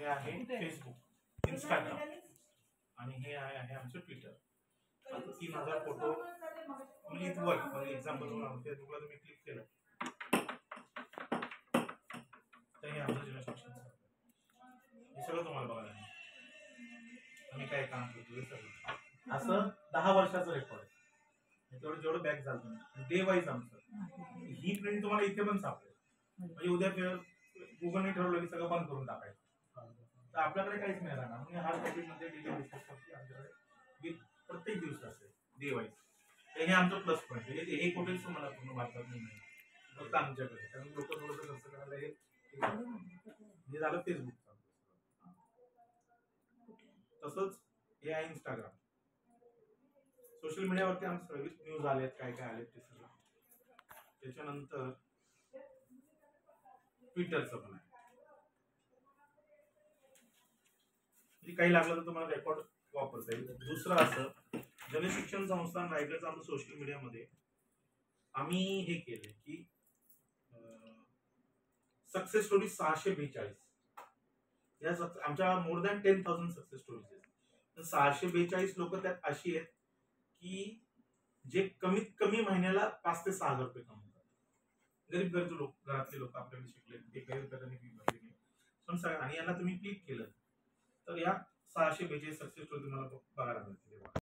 हे आहे Facebook, Instagram आणि हे आहे आमचं ट्विटर. आता 3000 फोटो म्हणजे वर म्हणजे एक्झाम्पल म्हणून फेसबुकला तुम्ही क्लिक केलं तर हे आमचं जिल्हा शिक्षण हे सगळं तुम्हाला बघायला मिळेल. आम्ही काय काम करतो हे सगळं असं 10 वर्षाचं रेकॉर्ड आहे. तेवढं जेवढं बॅक झालं डे वाईज आमचं ही प्रिंट तुम्हाला इथे पण सापडेल. म्हणजे उद्या गुगलने ठरवलं की सगळं बंद करून टाकायचं तर आपल्याकडे काहीच नाही राहणार. म्हणजे हार्ड कॉपीमध्ये डेली बेसिस आमच्याकडे प्रत्येक दिवस असेल डे वाईज. हे आमचं प्लस पॉईंट आहे. हे कुठेच तुम्हाला पूर्ण भारतात नाही मिळेल फक्त आमच्याकडे. कारण लोक थोडंसं खर्च करायला हे झालं फेसबुकचं. तसंच हे आहे इंस्टाग्राम. सोशल मीडियावरती आमचे सर्विस न्यूज आलेत काय काय आलेत ते सगळं. त्याच्यानंतर ट्विटरचं पण आहे. काही लागलं तर तुम्हाला रेकॉर्ड वापरता येईल. दुसरं असं जनशिक्षण संस्थान रायगडचं आमचं सोशल मीडियामध्ये आम्ही हे केले की सक्सेस स्टोरी 642 या आमच्या मोर दॅन 10,000 सक्सेस स्टोरीज आहेत. 642 लोक त्यात अशी आहेत की जे कमीत कमी महिन्याला 5 ते 6 हजार रुपये कमवतात. गरीब गरजू लोक, घरातले लोक आपल्याकडे शिकले ते काही रुपयाने फी भरली पण सगळं. आणि यांना तुम्ही क्लिक केलं तर या 642 सक्सेस स्टोरी तुम्हाला बघायला मिळतील.